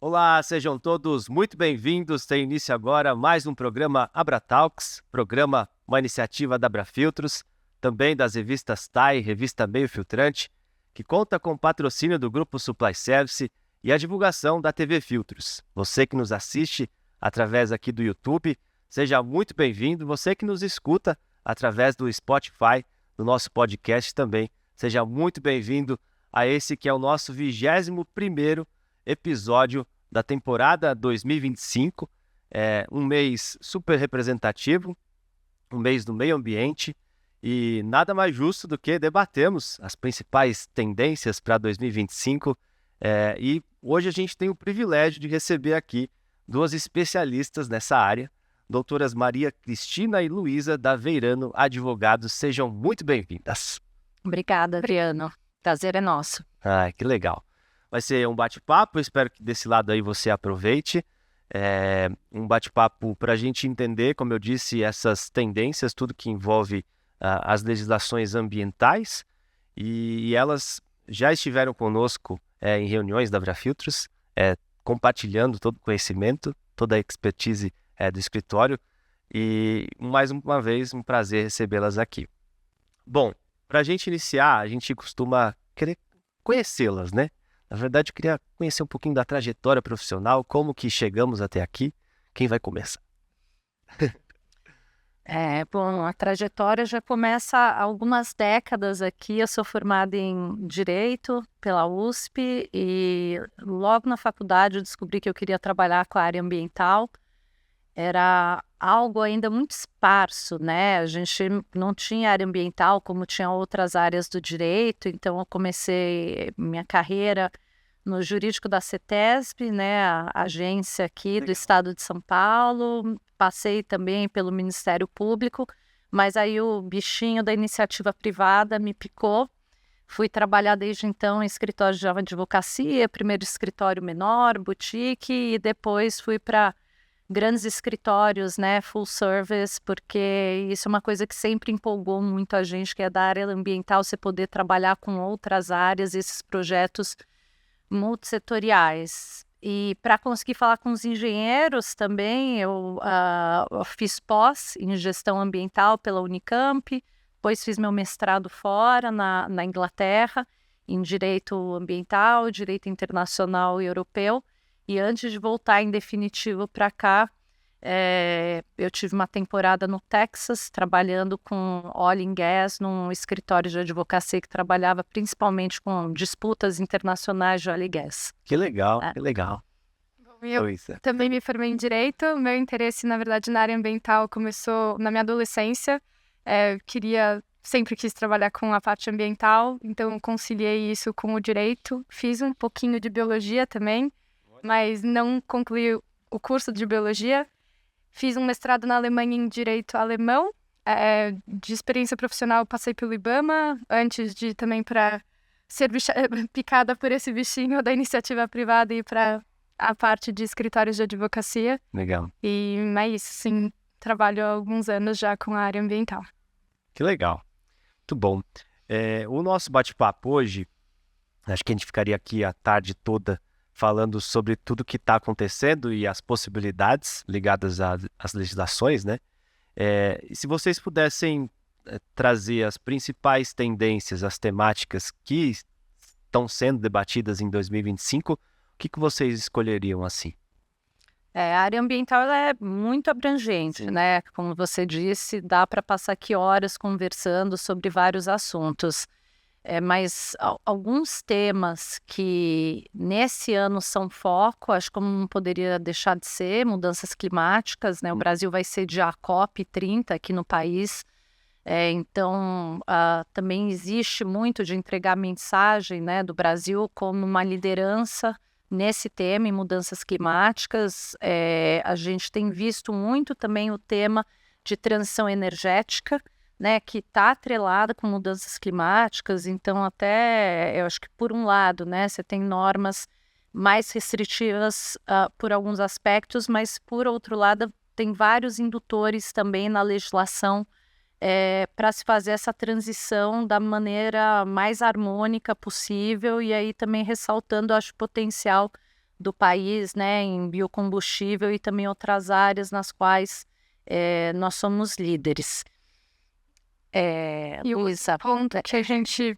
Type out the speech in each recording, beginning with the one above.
Olá, sejam todos muito bem-vindos. Tem início agora mais um programa AbraTalks, uma iniciativa da Abrafiltros, também das revistas TAI, Revista Meio Filtrante, que conta com o patrocínio do Grupo Supply Service e a divulgação da TV Filtros. Você que nos assiste através aqui do YouTube, seja muito bem-vindo. Você que nos escuta através do Spotify, do nosso podcast também, seja muito bem-vindo a esse que é o nosso 21º episódio da temporada 2025, um mês super representativo, um mês do meio ambiente, e nada mais justo do que debatermos as principais tendências para 2025, e hoje a gente tem o privilégio de receber aqui duas especialistas nessa área, doutoras Maria Cristina e Luísa Daveirano, advogados. Sejam muito bem-vindas. Obrigada, Adriano. Prazer é nosso. Que legal. Vai ser um bate-papo, eu espero que desse lado aí você aproveite. Um bate-papo para a gente entender, como eu disse, essas tendências, tudo que envolve as legislações ambientais, e elas já estiveram conosco em reuniões da Abrafiltros, compartilhando todo o conhecimento, toda a expertise do escritório, e mais uma vez um prazer recebê-las aqui. Bom, para a gente iniciar, a gente costuma querer conhecê-las, né? Na verdade, eu queria conhecer um pouquinho da trajetória profissional, como que chegamos até aqui. Quem vai começar? Bom, a trajetória já começa há algumas décadas aqui. Eu sou formada em Direito pela USP e logo na faculdade eu descobri que eu queria trabalhar com a área ambiental. Era algo ainda muito esparso, né? A gente não tinha área ambiental como tinha outras áreas do direito, então eu comecei minha carreira no jurídico da CETESB, né, a agência aqui do estado de São Paulo. Passei também pelo Ministério Público, mas aí o bichinho da iniciativa privada me picou. Fui trabalhar desde então em escritório de advocacia, primeiro escritório menor, boutique, e depois fui para grandes escritórios, né, full service, porque isso é uma coisa que sempre empolgou muito a gente, que é da área ambiental, você poder trabalhar com outras áreas, esses projetos multissetoriais. E para conseguir falar com os engenheiros também, eu fiz pós em gestão ambiental pela Unicamp, depois fiz meu mestrado fora, na Inglaterra, em direito ambiental, direito internacional e europeu. E antes de voltar em definitivo para cá, eu tive uma temporada no Texas, trabalhando com oil and gas, num escritório de advocacia que trabalhava principalmente com disputas internacionais de óleo e gás. Que legal, que legal. Eu também me formei em Direito. Meu interesse, na verdade, na área ambiental começou na minha adolescência. Sempre quis trabalhar com a parte ambiental, então conciliei isso com o Direito. Fiz um pouquinho de Biologia também, mas não concluí o curso de Biologia. Fiz um mestrado na Alemanha em Direito Alemão. De experiência profissional, passei pelo IBAMA, antes de também para ser picada por esse bichinho da iniciativa privada e para a parte de escritórios de advocacia. Legal. Mas sim, trabalho há alguns anos já com a área ambiental. Que legal. Muito bom. O nosso bate-papo hoje, acho que a gente ficaria aqui a tarde toda falando sobre tudo que está acontecendo e as possibilidades ligadas às legislações, né? E se vocês pudessem trazer as principais tendências, as temáticas que estão sendo debatidas em 2025, o que vocês escolheriam assim? A área ambiental ela é muito abrangente, né? Como você disse, dá para passar aqui horas conversando sobre vários assuntos. Mas alguns temas que nesse ano são foco, acho que não poderia deixar de ser, mudanças climáticas, né? O Brasil vai sediar a COP30 aqui no país, então também existe muito de entregar mensagem, né, do Brasil como uma liderança nesse tema, em mudanças climáticas. A gente tem visto muito também o tema de transição energética, né, que está atrelada com mudanças climáticas. Então, até, eu acho que por um lado, né, você tem normas mais restritivas por alguns aspectos, mas por outro lado, tem vários indutores também na legislação para se fazer essa transição da maneira mais harmônica possível, e aí também ressaltando, acho, o potencial do país, né, em biocombustível e também outras áreas nas quais nós somos líderes. E Luísa, o ponto que a gente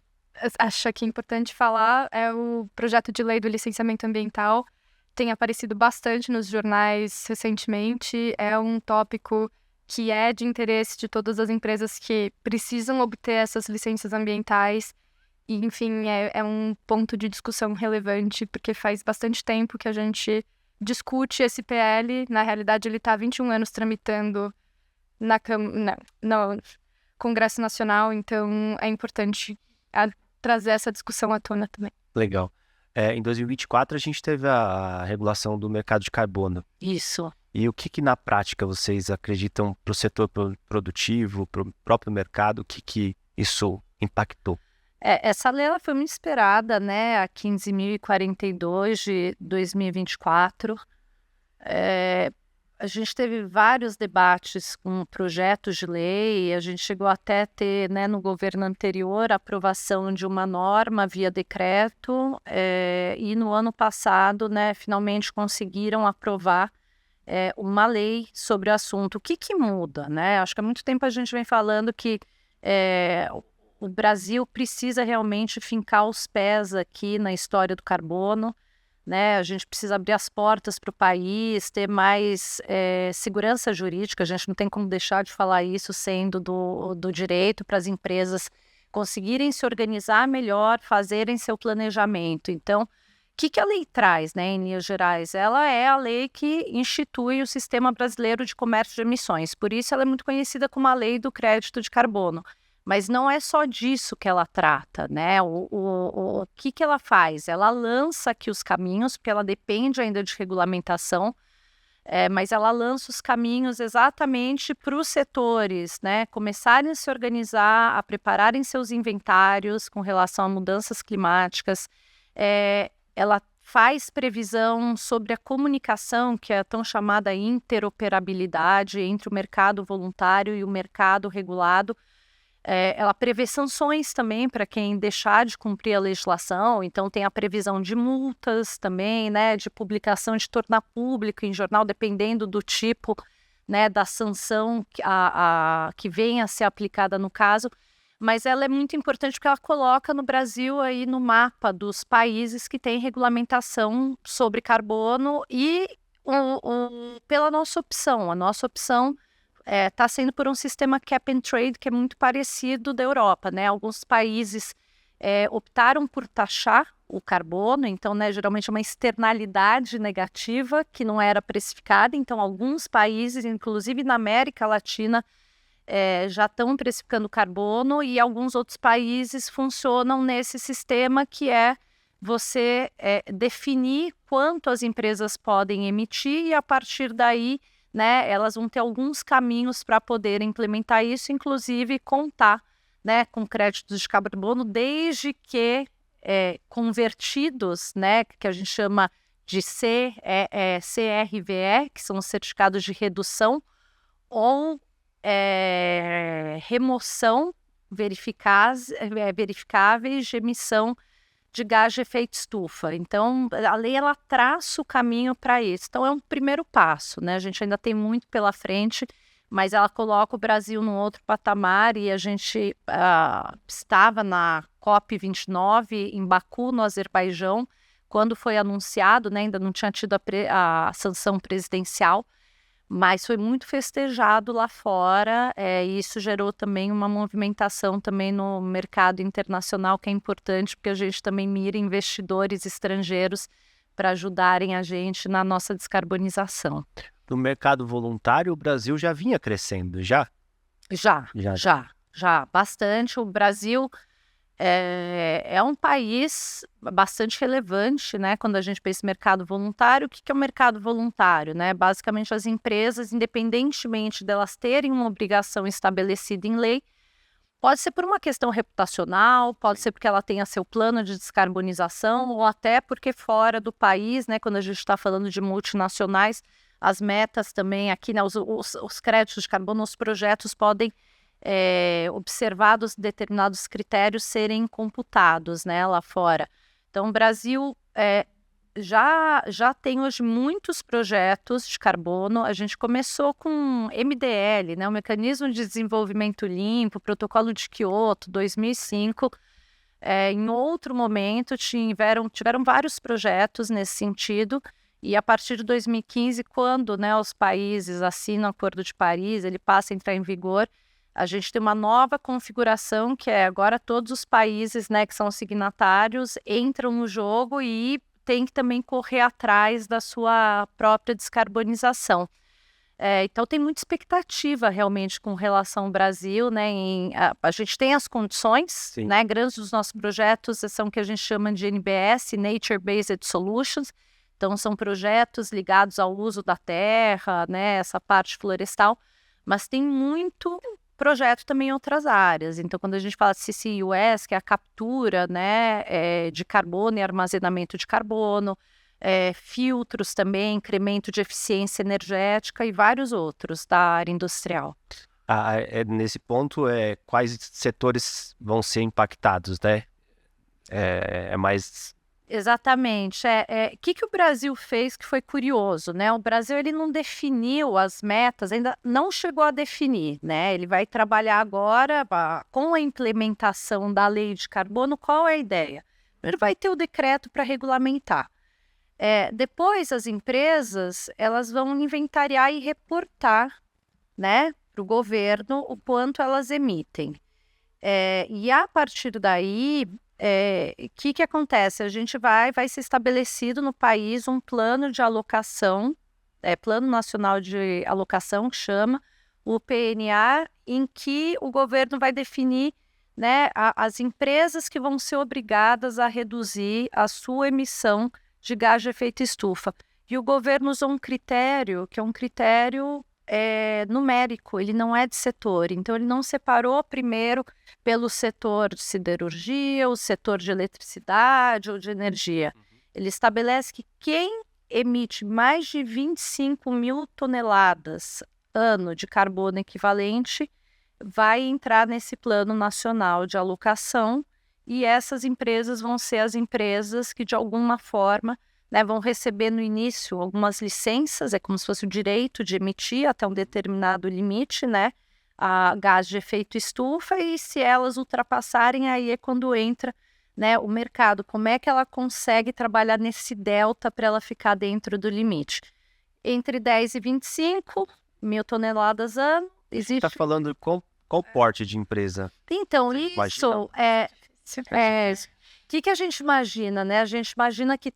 acha que é importante falar é o projeto de lei do licenciamento ambiental. Tem aparecido bastante nos jornais recentemente, é um tópico que é de interesse de todas as empresas que precisam obter essas licenças ambientais. E, enfim, é um ponto de discussão relevante, porque faz bastante tempo que a gente discute esse PL. Na realidade, ele está há 21 anos tramitando no Congresso Nacional, então é importante trazer essa discussão à tona também. Legal. Em 2024, a gente teve a regulação do mercado de carbono. Isso. E o que na prática vocês acreditam para o setor produtivo, para o próprio mercado, o que isso impactou? Essa lei ela foi muito esperada, né, a 15.042 de 2024. A gente teve vários debates com projetos de lei, a gente chegou até a ter, né, no governo anterior, a aprovação de uma norma via decreto, e no ano passado, né, finalmente conseguiram aprovar uma lei sobre o assunto. O que muda, né? Acho que há muito tempo a gente vem falando que o Brasil precisa realmente fincar os pés aqui na história do carbono, né? A gente precisa abrir as portas para o país, ter mais segurança jurídica. A gente não tem como deixar de falar isso, sendo do direito para as empresas conseguirem se organizar melhor, fazerem seu planejamento. Então, o que a lei traz, né, em linhas gerais? Ela é a lei que institui o Sistema Brasileiro de Comércio de Emissões. Por isso, ela é muito conhecida como a Lei do Crédito de Carbono. Mas não é só disso que ela trata, né? O que ela faz? Ela lança aqui os caminhos, porque ela depende ainda de regulamentação, mas ela lança os caminhos exatamente para os setores, né, começarem a se organizar, a prepararem seus inventários com relação a mudanças climáticas. Ela faz previsão sobre a comunicação, que é a tão chamada interoperabilidade entre o mercado voluntário e o mercado regulado. Ela prevê sanções também para quem deixar de cumprir a legislação, então tem a previsão de multas também, né, de publicação, de tornar público em jornal, dependendo do tipo, né, da sanção que venha a ser aplicada no caso. Mas ela é muito importante porque ela coloca no Brasil aí no mapa dos países que têm regulamentação sobre carbono e pela nossa opção. A nossa opção está sendo por um sistema cap and trade que é muito parecido da Europa, né? Alguns países optaram por taxar o carbono, então, né, geralmente é uma externalidade negativa que não era precificada. Então, alguns países, inclusive na América Latina, já estão precificando carbono, e alguns outros países funcionam nesse sistema que é você definir quanto as empresas podem emitir e a partir daí, né, elas vão ter alguns caminhos para poder implementar isso, inclusive contar, né, com créditos de carbono, desde que convertidos, né, que a gente chama de CRVE, que são os certificados de redução, ou remoção verificáveis de emissão de gás de efeito estufa. Então, a lei ela traça o caminho para isso. Então, é um primeiro passo, né? A gente ainda tem muito pela frente, mas ela coloca o Brasil num outro patamar, e a gente estava na COP29 em Baku, no Azerbaijão, quando foi anunciado, né? Ainda não tinha tido a sanção presidencial, mas foi muito festejado lá fora, e isso gerou também uma movimentação também no mercado internacional, que é importante, porque a gente também mira investidores estrangeiros para ajudarem a gente na nossa descarbonização. No mercado voluntário, o Brasil já vinha crescendo, já? Já, bastante. O Brasil é um país bastante relevante, né, quando a gente pensa em mercado voluntário. O que é o mercado voluntário, né? Basicamente, as empresas, independentemente delas terem uma obrigação estabelecida em lei, pode ser por uma questão reputacional, pode ser porque ela tenha seu plano de descarbonização, ou até porque fora do país, né, quando a gente está falando de multinacionais, as metas também aqui, né, os créditos de carbono, os projetos podem observados determinados critérios serem computados, né, lá fora. Então, o Brasil já tem hoje muitos projetos de carbono. A gente começou com MDL, né, o Mecanismo de Desenvolvimento Limpo, Protocolo de Quioto, 2005. Em outro momento, tiveram vários projetos nesse sentido, e a partir de 2015, quando, né, os países assinam o Acordo de Paris, ele passa a entrar em vigor, a gente tem uma nova configuração, que é agora todos os países, né, que são signatários entram no jogo e tem que também correr atrás da sua própria descarbonização. Então tem muita expectativa realmente com relação ao Brasil, né? A gente tem as condições, né? Grandes dos nossos projetos são o que a gente chama de NBS, Nature Based Solutions. Então são projetos ligados ao uso da terra, né? Essa parte florestal, mas tem muito projeto também em outras áreas. Então quando a gente fala de CCUS, que é a captura, né, de carbono e armazenamento de carbono, filtros também, incremento de eficiência energética e vários outros da área industrial. Nesse ponto, quais setores vão ser impactados, né? Mais... Exatamente. Que o Brasil fez que foi curioso, né? O Brasil ele não definiu as metas, ainda não chegou a definir, né? Ele vai trabalhar agora com a implementação da lei de carbono. Qual é a ideia? Primeiro vai ter o decreto para regulamentar. Depois as empresas elas vão inventariar e reportar, né, para o governo o quanto elas emitem. E a partir daí, que acontece? A gente vai ser estabelecido no país um plano de alocação, Plano Nacional de Alocação, que chama o PNA, em que o governo vai definir, né, as empresas que vão ser obrigadas a reduzir a sua emissão de gás de efeito estufa. E o governo usou um critério, que é um critério numérico, ele não é de setor. Então, ele não separou primeiro pelo setor de siderurgia, o setor de eletricidade ou de energia. Ele estabelece que quem emite mais de 25 mil toneladas ano de carbono equivalente vai entrar nesse Plano Nacional de Alocação, e essas empresas vão ser as empresas que, de alguma forma, né, vão receber no início algumas licenças, é como se fosse o direito de emitir até um determinado limite, né, a gás de efeito estufa, e se elas ultrapassarem, aí é quando entra, né, o mercado, como é que ela consegue trabalhar nesse delta para ela ficar dentro do limite. Entre 10 e 25 mil toneladas ano, existe... Você está falando qual porte de empresa? Então, isso que a gente imagina, né? A gente imagina que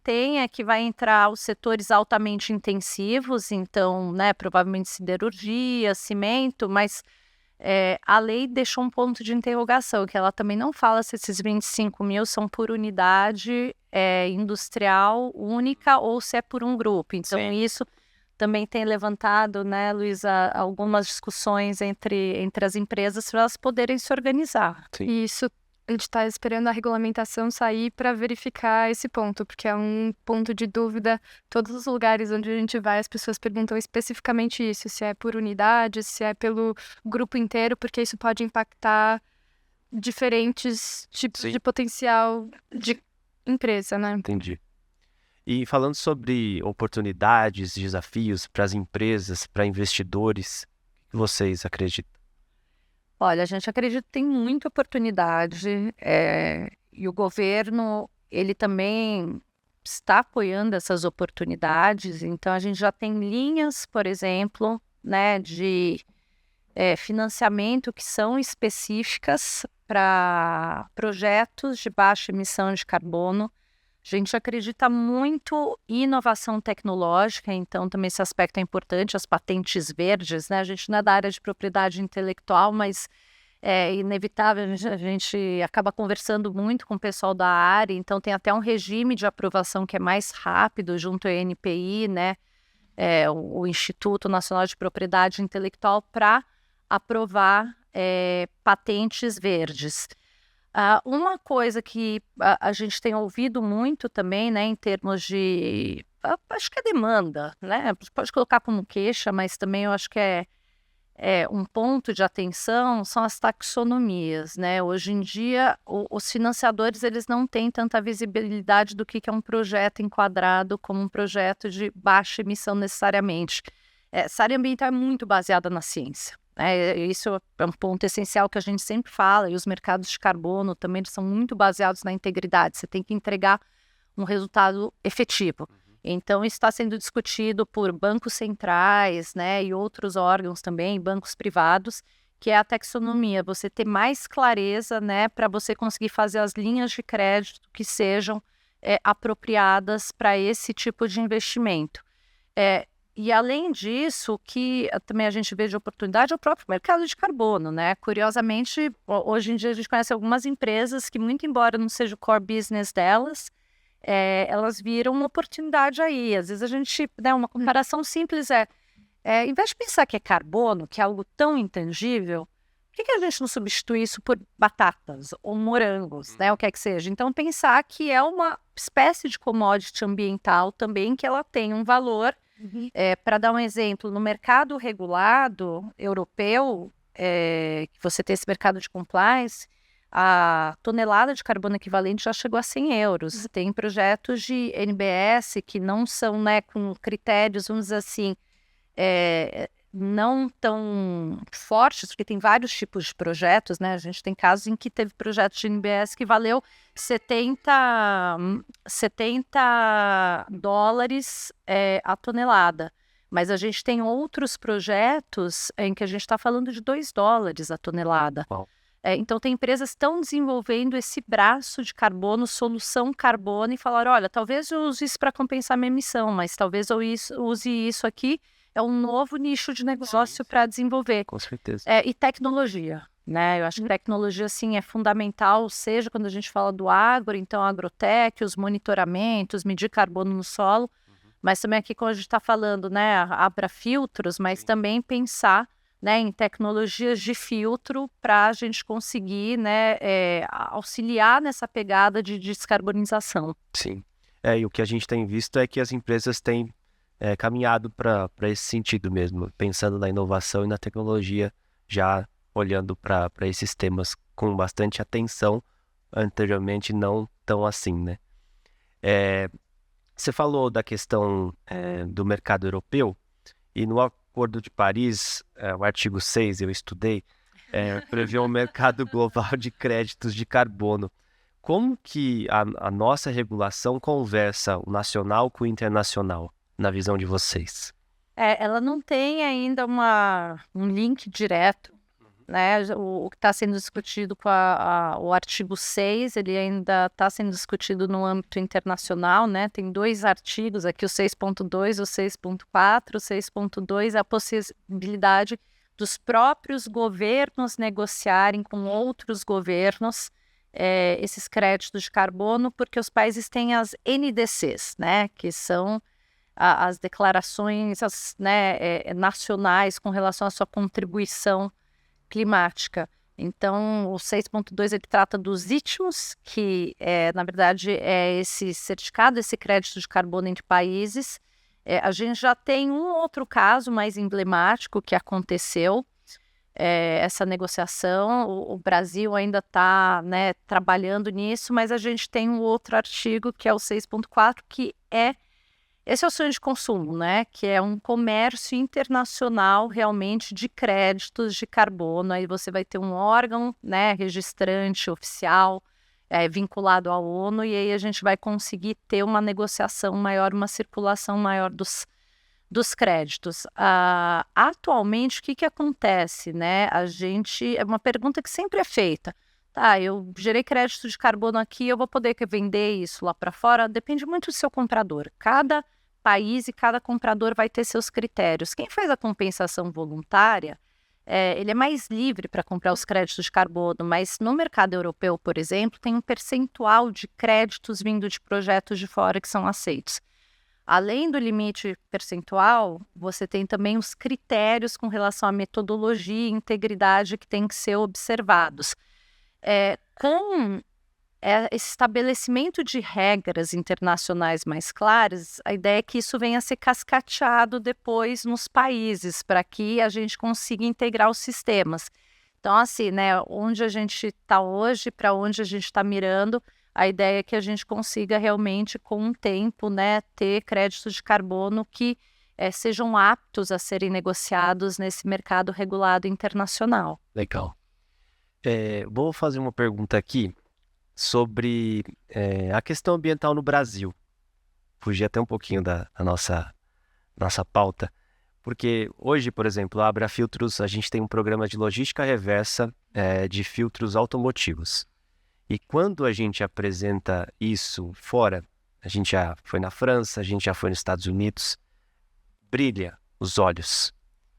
que vai entrar os setores altamente intensivos, então, né, provavelmente siderurgia, cimento, mas a lei deixou um ponto de interrogação, que ela também não fala se esses 25 mil são por unidade industrial única ou se é por um grupo. Então, isso também tem levantado, né, Luísa, algumas discussões entre as empresas para elas poderem se organizar. Sim. E isso... A gente está esperando a regulamentação sair para verificar esse ponto, porque é um ponto de dúvida. Todos os lugares onde a gente vai, as pessoas perguntam especificamente isso, se é por unidade, se é pelo grupo inteiro, porque isso pode impactar diferentes tipos de potencial de empresa, né? Entendi. E falando sobre oportunidades, desafios para as empresas, para investidores, o que vocês acreditam? Olha, a gente acredita que tem muita oportunidade, e o governo, ele também está apoiando essas oportunidades. Então, a gente já tem linhas, por exemplo, né, de financiamento que são específicas para projetos de baixa emissão de carbono. A gente acredita muito em inovação tecnológica, então também esse aspecto é importante, as patentes verdes, né? A gente não é da área de propriedade intelectual, mas é inevitável, a gente acaba conversando muito com o pessoal da área, então tem até um regime de aprovação que é mais rápido junto ao INPI, né? O Instituto Nacional de Propriedade Intelectual, para aprovar patentes verdes. Uma coisa que a gente tem ouvido muito também, né, em termos de, acho que é demanda, né, pode colocar como queixa, mas também eu acho que um ponto de atenção são as taxonomias, né? Hoje em dia, os financiadores eles não têm tanta visibilidade do que é um projeto enquadrado como um projeto de baixa emissão necessariamente. Essa área ambiental é muito baseada na ciência. Isso é um ponto essencial que a gente sempre fala, e os mercados de carbono também são muito baseados na integridade. Você tem que entregar um resultado efetivo. Então, isso está sendo discutido por bancos centrais, né, e outros órgãos também, bancos privados, que é a taxonomia, você ter mais clareza, né, para você conseguir fazer as linhas de crédito que sejam apropriadas para esse tipo de investimento. E, além disso, o que também a gente vê de oportunidade é o próprio mercado de carbono, né? Curiosamente, hoje em dia a gente conhece algumas empresas que, muito embora não seja o core business delas, elas viram uma oportunidade aí. Às vezes a gente, né, uma comparação simples em vez de pensar que é carbono, que é algo tão intangível, por que a gente não substitui isso por batatas ou morangos, né, o que é que seja? Então, pensar que é uma espécie de commodity ambiental também, que ela tem um valor. Para dar um exemplo, no mercado regulado europeu, que você tem esse mercado de compliance, a tonelada de carbono equivalente já chegou a 100 euros. Tem projetos de NBS que não são, né, com critérios, vamos dizer assim, não tão fortes, porque tem vários tipos de projetos, né? A gente tem casos em que teve projetos de NBS que valeu $70 a tonelada. Mas a gente tem outros projetos em que a gente está falando de $2 a tonelada. Wow. Então, tem empresas que estão desenvolvendo esse braço de carbono, solução carbono, e falaram, olha, talvez eu use isso para compensar minha emissão, mas talvez eu use isso aqui, é um novo nicho de negócio para desenvolver. Com certeza. E tecnologia, né? Eu acho que tecnologia, sim, é fundamental, seja quando a gente fala do agro, então agrotech, os monitoramentos, medir carbono no solo, mas também aqui quando a gente está falando, né, abra filtros, mas também pensar, né, em tecnologias de filtro para a gente conseguir, né, auxiliar nessa pegada de descarbonização. Sim. E o que a gente tem visto é que as empresas têm caminhado para esse sentido mesmo, pensando na inovação e na tecnologia, já olhando para esses temas com bastante atenção, anteriormente não tão assim, né? Você falou da questão do mercado europeu, e no Acordo de Paris, o artigo 6, eu estudei, prevê um mercado global de créditos de carbono. Como que a nossa regulação conversa o nacional com o internacional, na visão de vocês? Ela não tem ainda um link direto, né? O que está sendo discutido com o artigo 6, ele ainda está sendo discutido no âmbito internacional, né? Tem 2 artigos aqui, o 6.2 e o 6.4. O 6.2 é a possibilidade dos próprios governos negociarem com outros governos esses créditos de carbono, porque os países têm as NDCs, né? Que são as declarações nacionais com relação à sua contribuição climática. Então, o 6.2 ele trata dos ITMOs, que na verdade é esse certificado, esse crédito de carbono entre países. A gente já tem um outro caso mais emblemático que aconteceu, essa negociação. O Brasil ainda está, né, trabalhando nisso, mas a gente tem um outro artigo que é o 6.4, que esse é o sonho de consumo, né? Que é um comércio internacional realmente de créditos de carbono. Aí você vai ter um órgão, né, registrante oficial, vinculado à ONU, e aí a gente vai conseguir ter uma negociação maior, uma circulação maior dos créditos. Atualmente, o que acontece, né? É uma pergunta que sempre é feita. Tá, eu gerei crédito de carbono aqui, eu vou poder vender isso lá para fora? Depende muito do seu comprador. Cada país e cada comprador vai ter seus critérios. Quem faz a compensação voluntária, ele é mais livre para comprar os créditos de carbono, mas no mercado europeu, por exemplo, tem um percentual de créditos vindo de projetos de fora que são aceitos. Além do limite percentual, você tem também os critérios com relação à metodologia e integridade que têm que ser observados. Com esse estabelecimento de regras internacionais mais claras, a ideia é que isso venha a ser cascateado depois nos países, para que a gente consiga integrar os sistemas. Então, assim, né, onde a gente está hoje, para onde a gente está mirando, a ideia é que a gente consiga realmente, com o tempo, né, ter créditos de carbono que sejam aptos a serem negociados nesse mercado regulado internacional. Legal. Vou fazer uma pergunta aqui sobre a questão ambiental no Brasil. Fugir até um pouquinho da nossa pauta, porque hoje, por exemplo, a Abrafiltros, a gente tem um programa de logística reversa de filtros automotivos. E quando a gente apresenta isso fora, a gente já foi na França, a gente já foi nos Estados Unidos, brilha os olhos,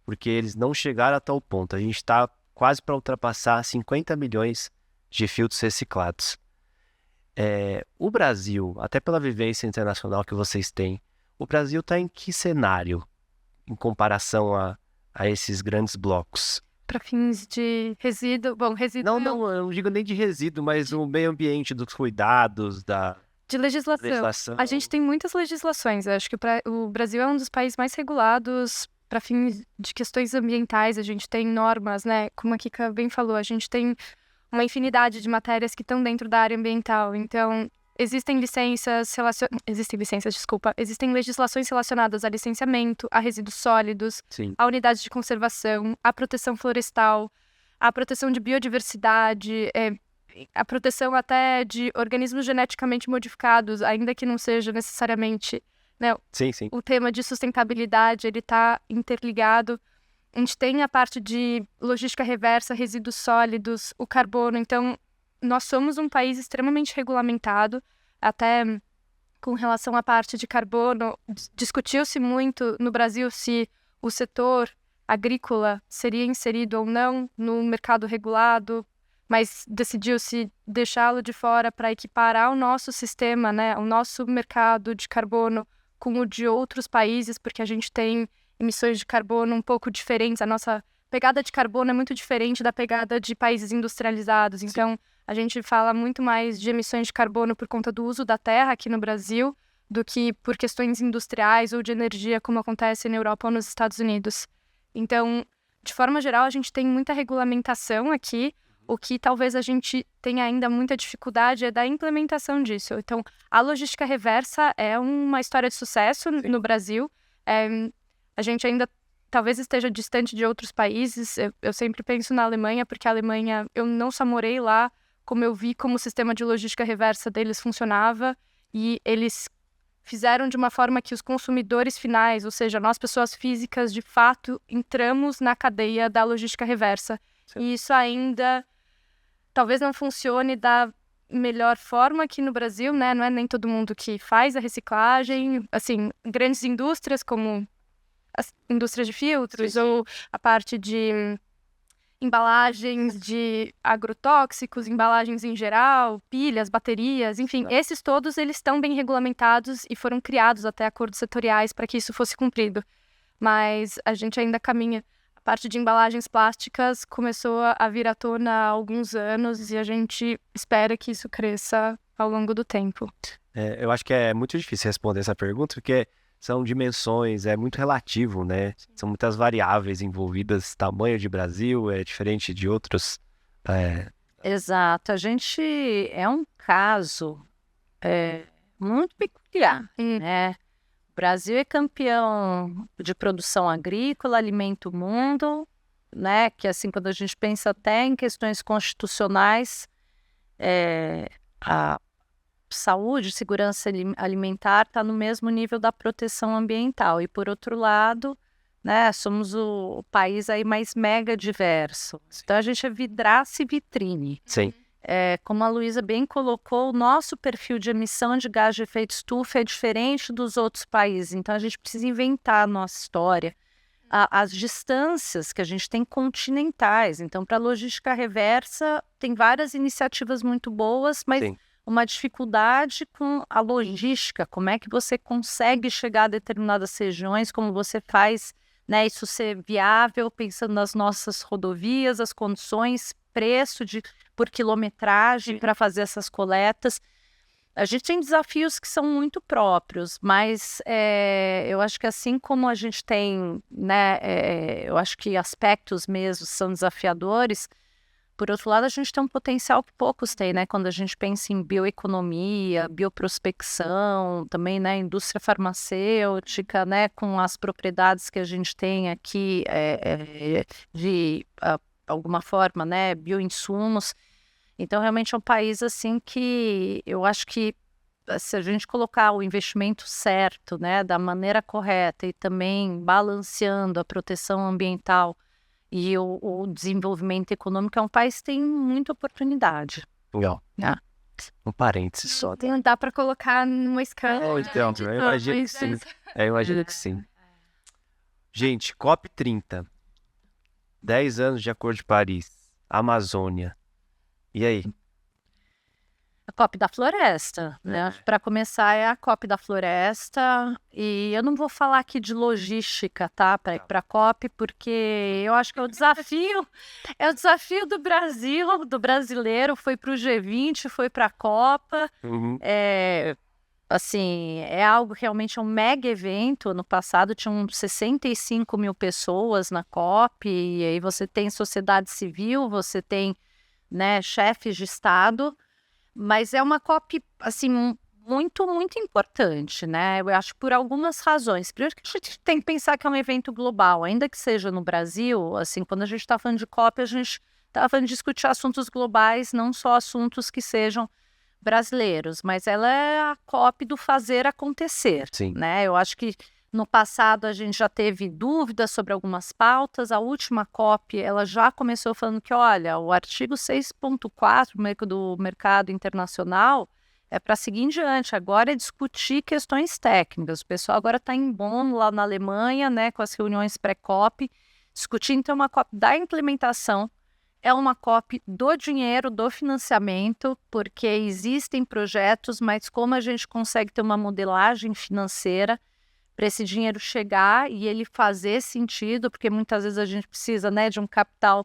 porque eles não chegaram a tal ponto. A gente está quase para ultrapassar 50 milhões de filtros reciclados. O Brasil, até pela vivência internacional que vocês têm, o Brasil está em que cenário em comparação a esses grandes blocos? Para fins de resíduo, resíduo... Não, eu não digo nem de resíduo, mas o meio ambiente, dos cuidados, de legislação. A gente tem muitas legislações. Eu acho que o Brasil é um dos países mais regulados para fins de questões ambientais. A gente tem normas, né? Como a Kika bem falou, a gente tem uma infinidade de matérias que estão dentro da área ambiental. Então, existem legislações relacionadas a licenciamento, a resíduos sólidos, Sim. a unidades de conservação, a proteção florestal, a proteção de biodiversidade, a proteção até de organismos geneticamente modificados, ainda que não seja necessariamente, né, Sim. o tema de sustentabilidade, ele está interligado. A gente tem a parte de logística reversa, resíduos sólidos, o carbono. Então, nós somos um país extremamente regulamentado, até com relação à parte de carbono. Discutiu-se muito no Brasil se o setor agrícola seria inserido ou não no mercado regulado, mas decidiu-se deixá-lo de fora para equiparar o nosso sistema, né, o nosso mercado de carbono com o de outros países, porque a gente tem emissões de carbono um pouco diferentes. A nossa pegada de carbono é muito diferente da pegada de países industrializados. Então, a gente fala muito mais de emissões de carbono por conta do uso da terra aqui no Brasil do que por questões industriais ou de energia, como acontece na Europa ou nos Estados Unidos. Então, de forma geral, a gente tem muita regulamentação aqui. O que talvez a gente tenha ainda muita dificuldade é da implementação disso. Então, a logística reversa é uma história de sucesso no Brasil. A gente ainda talvez esteja distante de outros países. Eu sempre penso na Alemanha, porque a Alemanha, eu não só morei lá, como eu vi como o sistema de logística reversa deles funcionava, e eles fizeram de uma forma que os consumidores finais, ou seja, nós pessoas físicas, de fato, entramos na cadeia da logística reversa. Sim. E isso ainda talvez não funcione da melhor forma aqui no Brasil, né? Não é nem todo mundo que faz a reciclagem. Assim, grandes indústrias como as indústrias de filtros, sim, ou a parte de embalagens de agrotóxicos, embalagens em geral, pilhas, baterias, enfim, esses todos eles estão bem regulamentados e foram criados até acordos setoriais para que isso fosse cumprido. Mas a gente ainda caminha. A parte de embalagens plásticas começou a vir à tona há alguns anos e a gente espera que isso cresça ao longo do tempo. Eu acho que é muito difícil responder essa pergunta, porque são dimensões, é muito relativo, né? São muitas variáveis envolvidas. Tamanho de Brasil é diferente de outros. Exato. A gente é um caso muito peculiar, né? O Brasil é campeão de produção agrícola, alimenta o mundo, né? Que assim, quando a gente pensa até em questões constitucionais, a saúde e segurança alimentar está no mesmo nível da proteção ambiental. E, por outro lado, né, somos o país aí mais mega diverso. Sim. Então, a gente é vidraça e vitrine. Sim. Como a Luísa bem colocou, o nosso perfil de emissão de gás de efeito estufa é diferente dos outros países. Então, a gente precisa inventar a nossa história. As distâncias que a gente tem continentais. Então, para a logística reversa, tem várias iniciativas muito boas, mas... Sim. Uma dificuldade com a logística, como é que você consegue chegar a determinadas regiões, como você faz, né, isso ser viável, pensando nas nossas rodovias, as condições, preço por quilometragem para fazer essas coletas. A gente tem desafios que são muito próprios, mas eu acho que assim como a gente tem, né, eu acho que aspectos mesmo são desafiadores, por outro lado, a gente tem um potencial que poucos têm, né? Quando a gente pensa em bioeconomia, bioprospecção, também, né, indústria farmacêutica, né, com as propriedades que a gente tem aqui de alguma forma, né, bioinsumos. Então, realmente é um país assim que eu acho que se a gente colocar o investimento certo, né, da maneira correta e também balanceando a proteção ambiental e o desenvolvimento econômico, é um país que tem muita oportunidade. Legal. Um parênteses só. Dá para colocar numa escala. Então, eu imagino que sim. Eu imagino que sim. Gente, COP30. 10 anos de Acordo de Paris. Amazônia. E aí? A COP da Floresta, né? Para começar, é a COP da Floresta. E eu não vou falar aqui de logística, tá? Para ir para a COP, porque eu acho que é o desafio do Brasil, do brasileiro. Foi para o G20, foi para a Copa. Assim, é algo realmente um mega evento. No passado tinham 65 mil pessoas na COP. E aí você tem sociedade civil, você tem, né, chefes de Estado. Mas é uma COP, assim, muito, muito importante, né? Eu acho por algumas razões. Primeiro que a gente tem que pensar que é um evento global, ainda que seja no Brasil, assim, quando a gente está falando de COP, a gente está falando de discutir assuntos globais, não só assuntos que sejam brasileiros, mas ela é a COP do fazer acontecer, Sim. Né? Eu acho que no passado a gente já teve dúvidas sobre algumas pautas. A última COP, ela já começou falando que, olha, o artigo 6.4 do mercado internacional é para seguir em diante. Agora é discutir questões técnicas. O pessoal agora está em Bonn, lá na Alemanha, né, com as reuniões pré-COP, discutindo então uma COP da implementação. É uma COP do dinheiro, do financiamento, porque existem projetos, mas como a gente consegue ter uma modelagem financeira para esse dinheiro chegar e ele fazer sentido, porque muitas vezes a gente precisa, né, de um capital,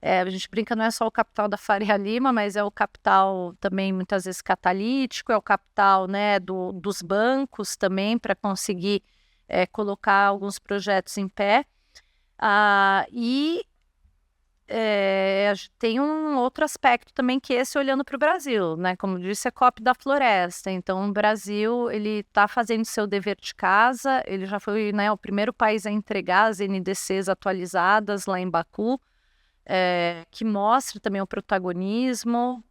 a gente brinca, não é só o capital da Faria Lima, mas é o capital também muitas vezes catalítico, é o capital, né, dos bancos também para conseguir colocar alguns projetos em pé. Tem um outro aspecto também que esse olhando para o Brasil, né? Como disse, é COP da Floresta. Então, o Brasil ele está fazendo seu dever de casa. Ele já foi, né, o primeiro país a entregar as NDCs atualizadas lá em Baku, que mostra também o protagonismo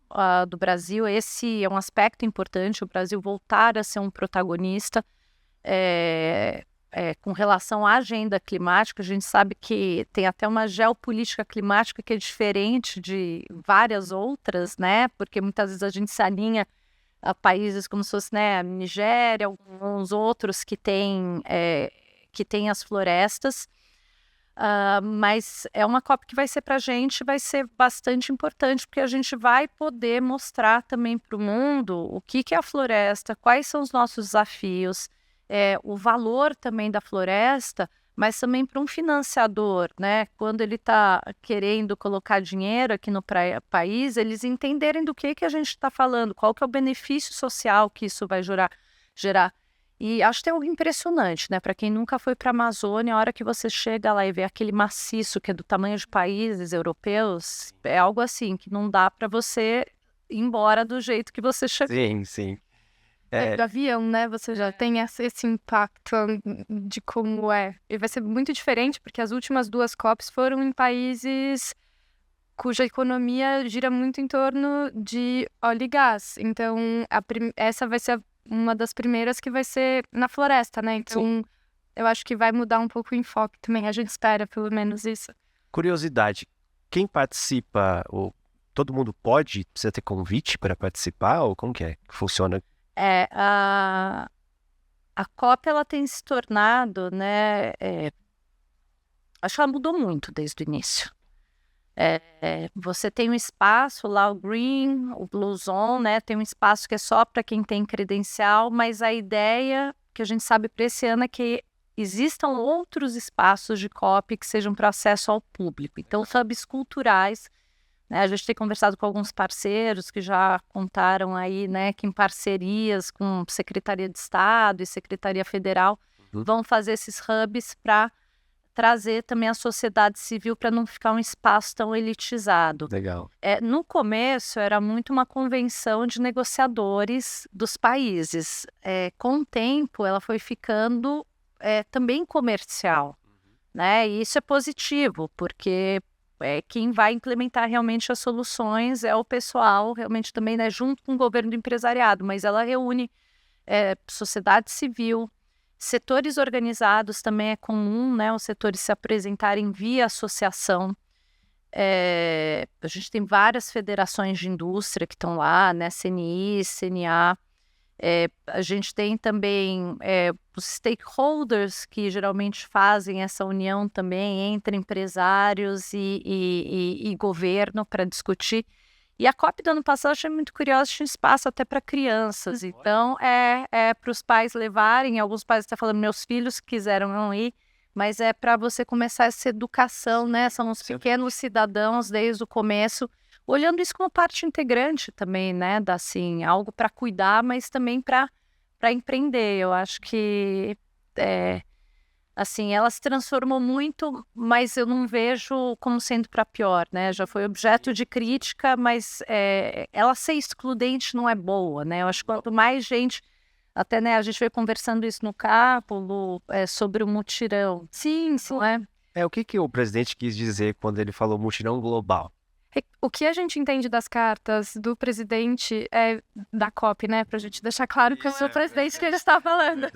do Brasil. Esse é um aspecto importante, o Brasil voltar a ser um protagonista. Com relação à agenda climática, a gente sabe que tem até uma geopolítica climática que é diferente de várias outras, né? Porque muitas vezes a gente se alinha a países como se fosse, né, a Nigéria, alguns outros que têm as florestas. Mas é uma COP que vai ser para a gente, vai ser bastante importante, porque a gente vai poder mostrar também para o mundo o que é a floresta, quais são os nossos desafios, o valor também da floresta, mas também para um financiador, né? Quando ele está querendo colocar dinheiro aqui no país, eles entenderem do que a gente está falando, qual que é o benefício social que isso vai gerar. E acho que é algo impressionante, né? Para quem nunca foi para a Amazônia, a hora que você chega lá e vê aquele maciço que é do tamanho de países europeus, é algo assim que não dá para você ir embora do jeito que você chegou. Sim, sim. Do avião, né? Você já tem esse impacto de como é. E vai ser muito diferente, porque as últimas 2 COPs foram em países cuja economia gira muito em torno de óleo e gás. Então, essa vai ser uma das primeiras que vai ser na floresta, né? Então, eu acho que vai mudar um pouco o enfoque também. A gente espera, pelo menos, isso. Curiosidade, quem participa, todo mundo precisa ter convite para participar, ou como que funciona? A COP ela tem se tornado, né? Acho que ela mudou muito desde o início. Você tem um espaço lá, o Green, o Blue Zone, né? Tem um espaço que é só para quem tem credencial, mas a ideia que a gente sabe para esse ano é que existam outros espaços de COP que sejam para acesso ao público. Então, hubs culturais né? A gente tem conversado com alguns parceiros que já contaram aí, né, que em parcerias com Secretaria de Estado e Secretaria Federal vão fazer esses hubs para trazer também a sociedade civil para não ficar um espaço tão elitizado. Legal. No começo era muito uma convenção de negociadores dos países. Com o tempo ela foi ficando também comercial, né? E isso é positivo, porque quem vai implementar realmente as soluções é o pessoal, realmente também, né, junto com o governo do empresariado, mas ela reúne sociedade civil, setores organizados também é comum, né, os setores se apresentarem via associação. A gente tem várias federações de indústria que estão lá, né, CNI, CNA. A gente tem também os stakeholders que geralmente fazem essa união também entre empresários e governo para discutir. E a COP do ano passado eu achei muito curiosa, tinha espaço até para crianças. Então, para os pais levarem, alguns pais estão falando, meus filhos quiseram não ir, mas é para você começar essa educação, né? São os pequenos cidadãos desde o começo, olhando isso como parte integrante também, né? Assim, algo para cuidar, mas também para empreender. Eu acho que assim, ela se transformou muito, mas eu não vejo como sendo para pior, né? Já foi objeto de crítica, mas ela ser excludente não é boa, né? Eu acho que quanto mais gente, até, né, a gente veio conversando isso no Capolo, sobre o mutirão. Sim. Não é? O que o presidente quis dizer quando ele falou mutirão global? O que a gente entende das cartas do presidente da COP, né? Pra gente deixar claro que é o presidente que ele está falando.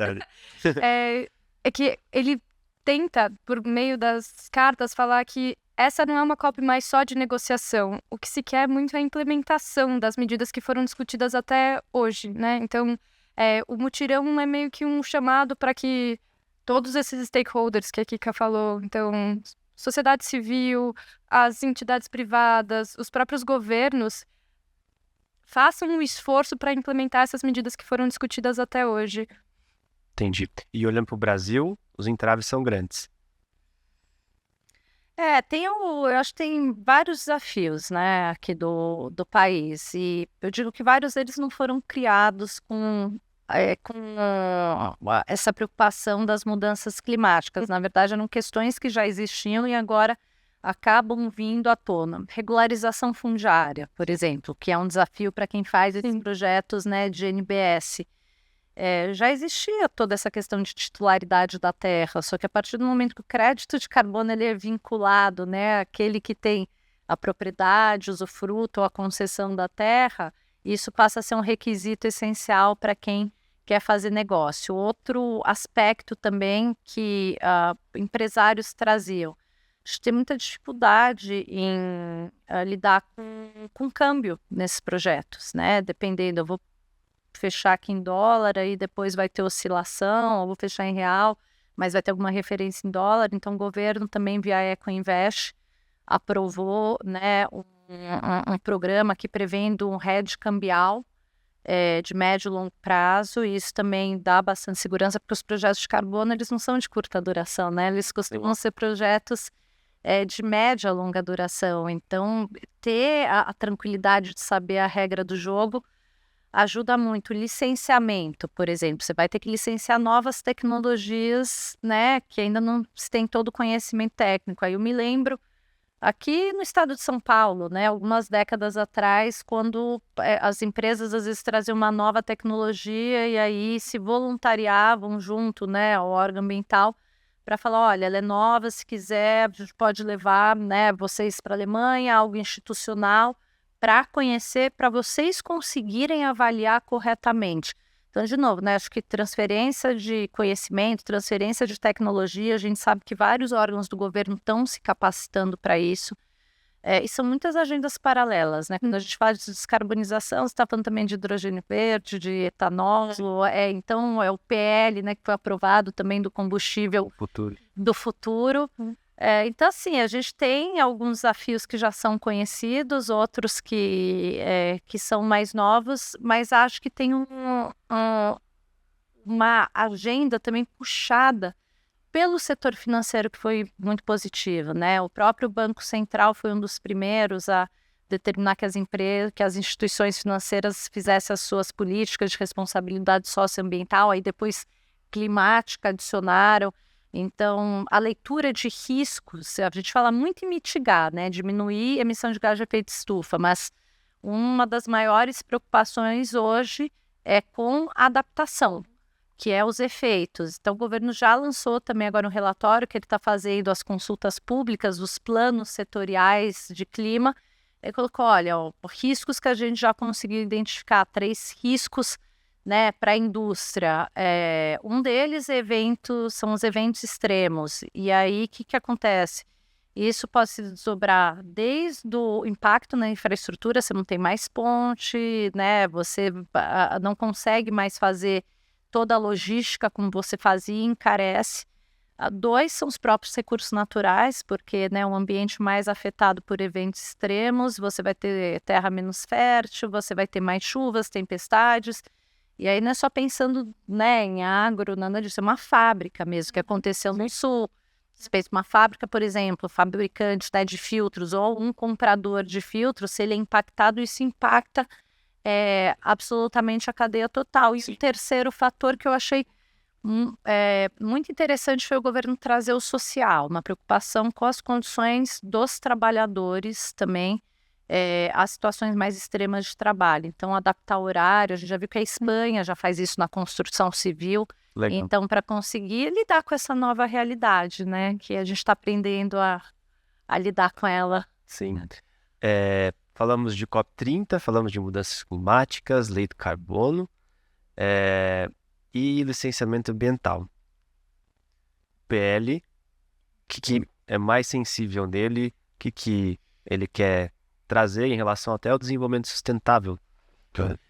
É que ele tenta, por meio das cartas, falar que essa não é uma COP mais só de negociação. O que se quer muito é a implementação das medidas que foram discutidas até hoje, né? Então, o mutirão é meio que um chamado para que todos esses stakeholders que a Kika falou, então, sociedade civil, as entidades privadas, os próprios governos, façam um esforço para implementar essas medidas que foram discutidas até hoje. Entendi. E olhando para o Brasil, os entraves são grandes. Eu acho que tem vários desafios, né, aqui do país. E eu digo que vários deles não foram criados com essa preocupação das mudanças climáticas. Na verdade, eram questões que já existiam e agora acabam vindo à tona. Regularização fundiária, por exemplo, que é um desafio para quem faz esses projetos, né, de NBS. Já existia toda essa questão de titularidade da terra, só que a partir do momento que o crédito de carbono ele é vinculado, né, àquele que tem a propriedade, usufruto ou a concessão da terra, isso passa a ser um requisito essencial para quem quer fazer negócio. Outro aspecto também que empresários traziam, a gente tem muita dificuldade em lidar com câmbio nesses projetos, né? Dependendo, eu vou fechar aqui em dólar, aí depois vai ter oscilação, ou vou fechar em real, mas vai ter alguma referência em dólar. Então, o governo também, via EcoInvest, aprovou, né, um programa que prevendo um hedge cambial de médio e longo prazo, e isso também dá bastante segurança, porque os projetos de carbono, eles não são de curta duração, né? Eles costumam ser projetos de média a longa duração. Então, ter a tranquilidade de saber a regra do jogo ajuda muito. Licenciamento, por exemplo, você vai ter que licenciar novas tecnologias, né, que ainda não se tem todo o conhecimento técnico. Aí eu me lembro, aqui no estado de São Paulo, né, algumas décadas atrás, quando as empresas às vezes traziam uma nova tecnologia e aí se voluntariavam junto, né, ao órgão ambiental para falar, olha, ela é nova, se quiser, a gente pode levar, né, vocês para a Alemanha, algo institucional, para conhecer, para vocês conseguirem avaliar corretamente. Então, de novo, né, acho que transferência de conhecimento, transferência de tecnologia, a gente sabe que vários órgãos do governo estão se capacitando para isso, e são muitas agendas paralelas, né? Quando a gente fala de descarbonização, você está falando também de hidrogênio verde, de etanol, então é o PL, né, que foi aprovado também do combustível do futuro. Então, assim, a gente tem alguns desafios que já são conhecidos, outros que são mais novos, mas acho que tem uma agenda também puxada pelo setor financeiro que foi muito positivo, né? O próprio Banco Central foi um dos primeiros a determinar que que as instituições financeiras fizessem as suas políticas de responsabilidade socioambiental, aí depois climática adicionaram. Então, a leitura de riscos, a gente fala muito em mitigar, né, diminuir a emissão de gás de efeito estufa, mas uma das maiores preocupações hoje é com a adaptação, que é os efeitos. Então, o governo já lançou também agora um relatório que ele está fazendo as consultas públicas, os planos setoriais de clima. Ele colocou, olha, riscos que a gente já conseguiu identificar, 3 riscos, né, para a indústria. Um deles são os eventos extremos. E aí, o que acontece? Isso pode se desdobrar desde o impacto na infraestrutura, você não tem mais ponte, né, você não consegue mais fazer toda a logística como você fazia, encarece. 2 são os próprios recursos naturais, porque, né, um ambiente mais afetado por eventos extremos, você vai ter terra menos fértil, você vai ter mais chuvas, tempestades. E aí não é só pensando, né, em agro, nada disso, é uma fábrica mesmo, que aconteceu no sul. Se pensa uma fábrica, por exemplo, fabricante, né, de filtros, ou um comprador de filtros, se ele é impactado, isso impacta absolutamente a cadeia total. E o terceiro fator que eu achei muito interessante foi o governo trazer o social, uma preocupação com as condições dos trabalhadores também, as situações mais extremas de trabalho. Então, adaptar o horário, a gente já viu que a Espanha já faz isso na construção civil. Legal. Então, para conseguir lidar com essa nova realidade, né, que a gente está aprendendo a lidar com ela. Sim. Falamos de COP30, falamos de mudanças climáticas, lei do carbono e licenciamento ambiental. PL, o que é mais sensível nele, o que ele quer trazer em relação até ao desenvolvimento sustentável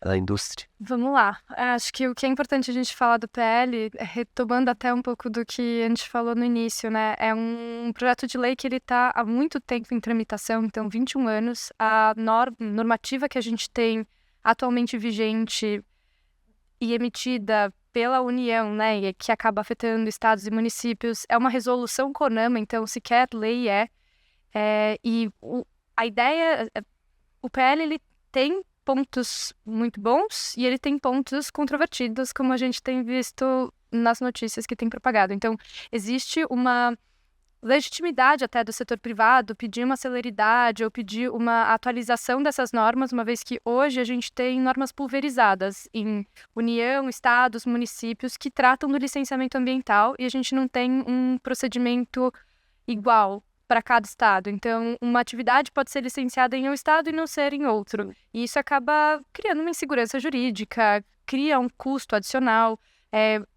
da indústria? Vamos lá. Acho que o que é importante a gente falar do PL, retomando até um pouco do que a gente falou no início, né? É um projeto de lei que ele está há muito tempo em tramitação, então 21 anos. A normativa que a gente tem atualmente vigente e emitida pela União, né, e que acaba afetando estados e municípios, é uma resolução CONAMA, então sequer lei a ideia, o PL ele tem pontos muito bons e ele tem pontos controvertidos, como a gente tem visto nas notícias que tem propagado. Então, existe uma legitimidade até do setor privado pedir uma celeridade ou pedir uma atualização dessas normas, uma vez que hoje a gente tem normas pulverizadas em União, estados, municípios que tratam do licenciamento ambiental e a gente não tem um procedimento igual para cada estado. Então, uma atividade pode ser licenciada em um estado e não ser em outro. E isso acaba criando uma insegurança jurídica, cria um custo adicional,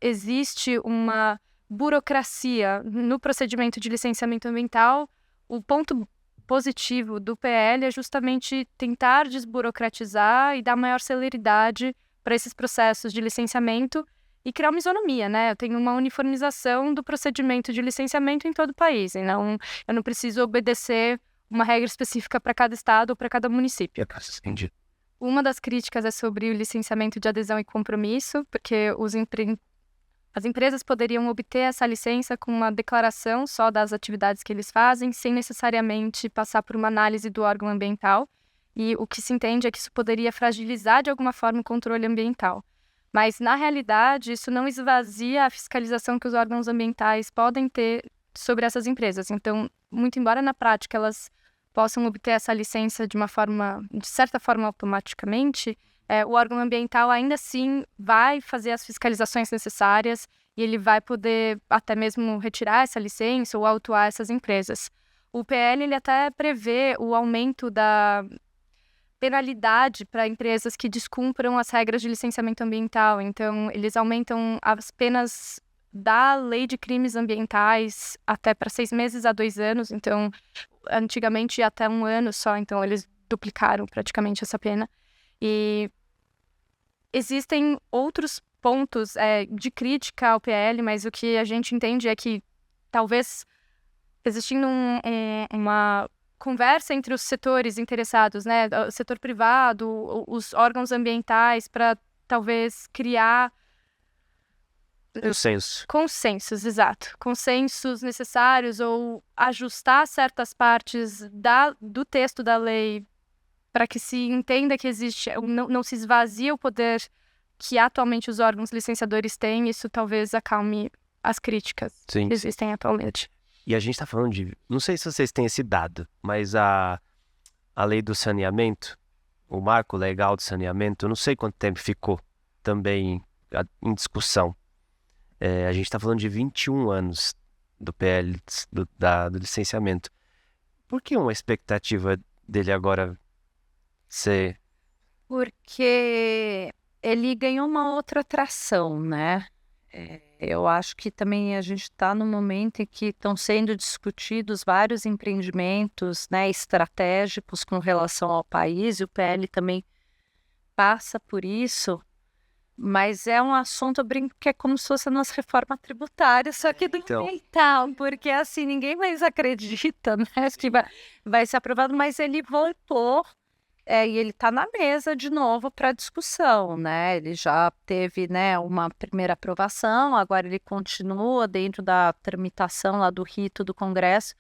existe uma burocracia no procedimento de licenciamento ambiental. O ponto positivo do PL é justamente tentar desburocratizar e dar maior celeridade para esses processos de licenciamento e criar uma isonomia, né? Eu tenho uma uniformização do procedimento de licenciamento em todo o país. Então, eu não preciso obedecer uma regra específica para cada estado ou para cada município. Entendi. Uma das críticas é sobre o licenciamento de adesão e compromisso, porque as empresas poderiam obter essa licença com uma declaração só das atividades que eles fazem, sem necessariamente passar por uma análise do órgão ambiental. E o que se entende é que isso poderia fragilizar de alguma forma o controle ambiental. Mas, na realidade, isso não esvazia a fiscalização que os órgãos ambientais podem ter sobre essas empresas. Então, muito embora na prática elas possam obter essa licença de certa forma automaticamente, o órgão ambiental ainda assim vai fazer as fiscalizações necessárias e ele vai poder até mesmo retirar essa licença ou autuar essas empresas. O PL ele até prevê o aumento da penalidade para empresas que descumpram as regras de licenciamento ambiental. Então, eles aumentam as penas da lei de crimes ambientais até para 6 meses a 2 anos. Então, antigamente até 1 ano só. Então, eles duplicaram praticamente essa pena. E existem outros pontos de crítica ao PL, mas o que a gente entende é que talvez existindo uma conversa entre os setores interessados, né, o setor privado, os órgãos ambientais, para talvez criar consensos, exato, consensos necessários ou ajustar certas partes do texto da lei para que se entenda que existe, não se esvazia o poder que atualmente os órgãos licenciadores têm, isso talvez acalme as críticas Sim. que existem atualmente. E a gente está falando de... Não sei se vocês têm esse dado, mas a lei do saneamento, o marco legal do saneamento, eu não sei quanto tempo ficou também em discussão. A gente está falando de 21 anos do PL, do licenciamento. Por que uma expectativa dele agora ser... Porque ele ganhou uma outra tração, né? Eu acho que também a gente está no momento em que estão sendo discutidos vários empreendimentos, né, estratégicos com relação ao país, e o PL também passa por isso, mas é um assunto, eu brinco, que é como se fosse a nossa reforma tributária, só que do ambiental, porque assim, ninguém mais acredita, né, que vai ser aprovado, mas ele voltou. E ele está na mesa de novo para discussão, né? Ele já teve, né, uma primeira aprovação, agora ele continua dentro da tramitação lá do rito do Congresso,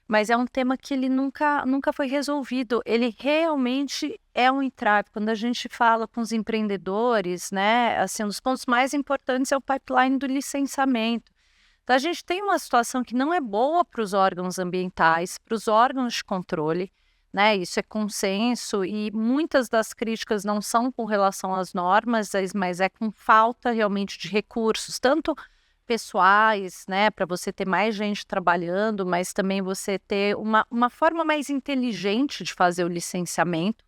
mas é um tema que ele nunca foi resolvido. Ele realmente é um entrave. Quando a gente fala com os empreendedores, né, assim, um dos pontos mais importantes é o pipeline do licenciamento. Então, a gente tem uma situação que não é boa para os órgãos ambientais, para os órgãos de controle, né? Isso é consenso, e muitas das críticas não são com relação às normas, mas é com falta realmente de recursos, tanto pessoais, né, para você ter mais gente trabalhando, mas também você ter uma forma mais inteligente de fazer o licenciamento.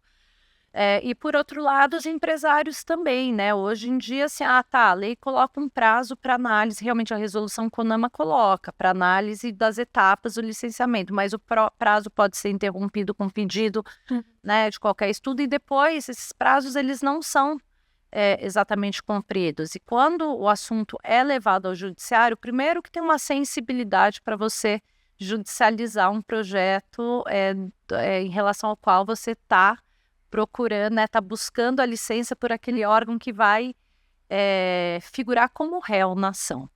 E por outro lado, os empresários também, né? Hoje em dia, assim, a lei coloca um prazo para análise, realmente a resolução CONAMA coloca, para análise das etapas do licenciamento, mas o prazo pode ser interrompido com pedido, né, de qualquer estudo, e depois esses prazos eles não são exatamente cumpridos. E quando o assunto é levado ao judiciário, primeiro que tem uma sensibilidade para você judicializar um projeto em relação ao qual você está procurando, né, tá buscando a licença por aquele órgão que vai figurar como réu na ação.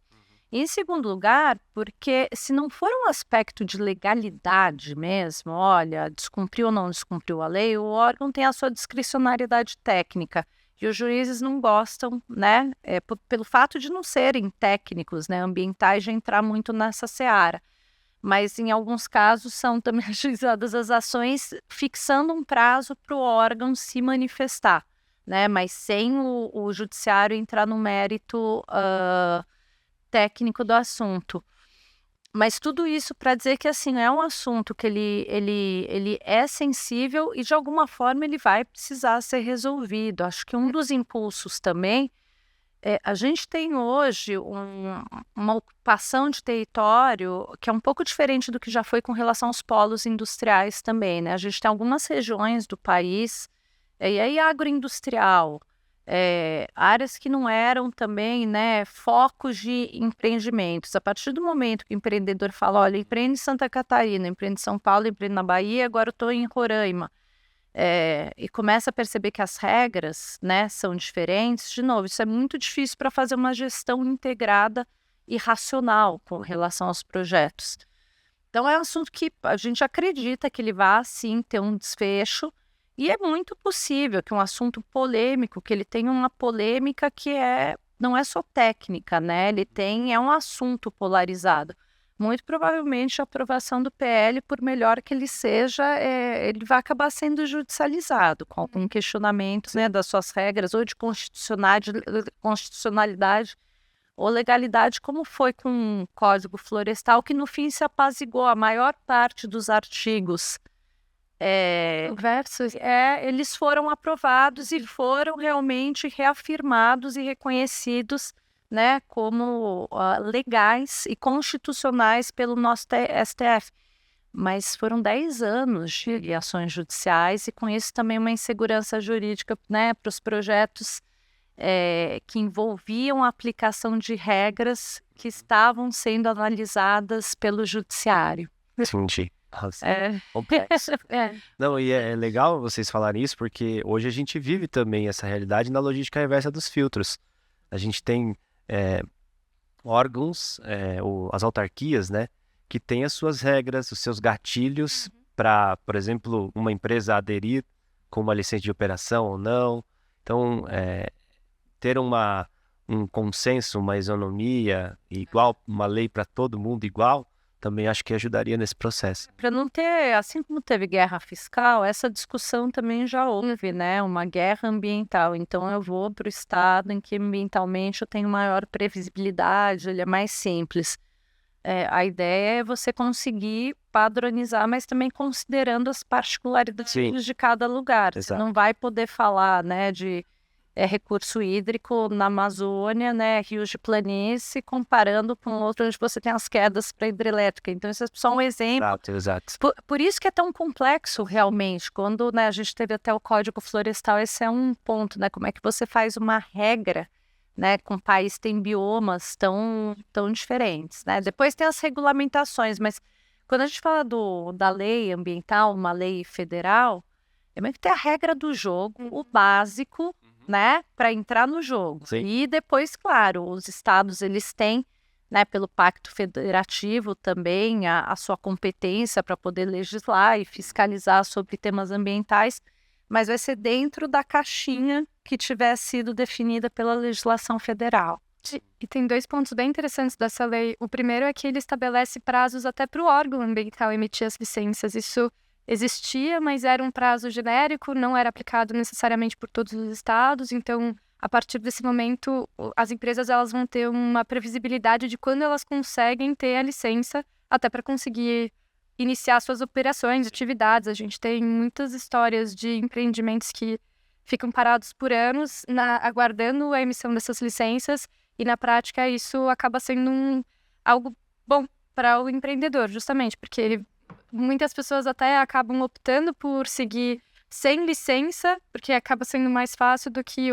Em segundo lugar, porque se não for um aspecto de legalidade mesmo, olha, descumpriu ou não descumpriu a lei, o órgão tem a sua discricionariedade técnica, e os juízes não gostam, né, pelo fato de não serem técnicos, né, ambientais, de entrar muito nessa seara. Mas em alguns casos são também ajuizadas as ações fixando um prazo para o órgão se manifestar, né? Mas sem o judiciário entrar no mérito técnico do assunto. Mas tudo isso para dizer que assim, é um assunto que ele é sensível e de alguma forma ele vai precisar ser resolvido. Acho que um dos impulsos também a gente tem hoje uma ocupação de território que é um pouco diferente do que já foi com relação aos polos industriais também, né? A gente tem algumas regiões do país, e aí agroindustrial, áreas que não eram também, né, focos de empreendimentos. A partir do momento que o empreendedor fala, olha, empreende em Santa Catarina, empreende em São Paulo, empreende na Bahia, agora eu estou em Roraima, e começa a perceber que as regras, né, são diferentes, de novo, isso é muito difícil para fazer uma gestão integrada e racional com relação aos projetos. Então é um assunto que a gente acredita que ele vai, sim, ter um desfecho, e é muito possível que um assunto polêmico, que ele tenha uma polêmica que não é só técnica, né, é um assunto polarizado. Muito provavelmente a aprovação do PL, por melhor que ele seja, ele vai acabar sendo judicializado, com algum questionamento, né, das suas regras, ou de constitucionalidade ou legalidade, como foi com o Código Florestal, que no fim se apaziguou. A maior parte dos artigos eles foram aprovados e foram realmente reafirmados e reconhecidos, né, como legais e constitucionais pelo nosso STF. Mas foram 10 anos de ações judiciais, e com isso também uma insegurança jurídica, né, para os projetos que envolviam a aplicação de regras que estavam sendo analisadas pelo judiciário. Entendi. Complexo. Não, e é legal vocês falarem isso, porque hoje a gente vive também essa realidade na logística reversa dos filtros. A gente tem órgãos, as autarquias, né, que têm as suas regras, os seus gatilhos para, por exemplo, uma empresa aderir com uma licença de operação ou não. Então, ter um consenso, uma isonomia igual, uma lei para todo mundo igual, também acho que ajudaria nesse processo. Para não ter, assim como teve guerra fiscal, essa discussão também já houve, né? Uma guerra ambiental. Então, eu vou para o estado em que ambientalmente eu tenho maior previsibilidade, ele é mais simples. A ideia é você conseguir padronizar, mas também considerando as particularidades de cada lugar. Exato. Você não vai poder falar, né, de recurso hídrico na Amazônia, né, rios de planície, comparando com outro onde você tem as quedas para hidrelétrica. Então, isso é só um exemplo. Exato. Por isso que é tão complexo, realmente. Quando, né, a gente teve até o Código Florestal, esse é um ponto, né, como é que você faz uma regra, né, com um país que tem biomas tão diferentes, né? Depois tem as regulamentações, mas quando a gente fala da lei ambiental, uma lei federal, é meio que ter a regra do jogo, o básico, né, para entrar no jogo. Sim. E depois, claro, os estados, eles têm, né, pelo Pacto Federativo também, a sua competência para poder legislar e fiscalizar sobre temas ambientais, mas vai ser dentro da caixinha que tiver sido definida pela legislação federal. E tem 2 pontos bem interessantes dessa lei. O primeiro é que ele estabelece prazos até para o órgão ambiental emitir as licenças. Isso existia, mas era um prazo genérico, não era aplicado necessariamente por todos os estados. Então, a partir desse momento, as empresas elas vão ter uma previsibilidade de quando elas conseguem ter a licença, até para conseguir iniciar suas operações, atividades. A gente tem muitas histórias de empreendimentos que ficam parados por anos aguardando a emissão dessas licenças e, na prática, isso acaba sendo algo bom para o empreendedor, justamente, porque muitas pessoas até acabam optando por seguir sem licença, porque acaba sendo mais fácil do que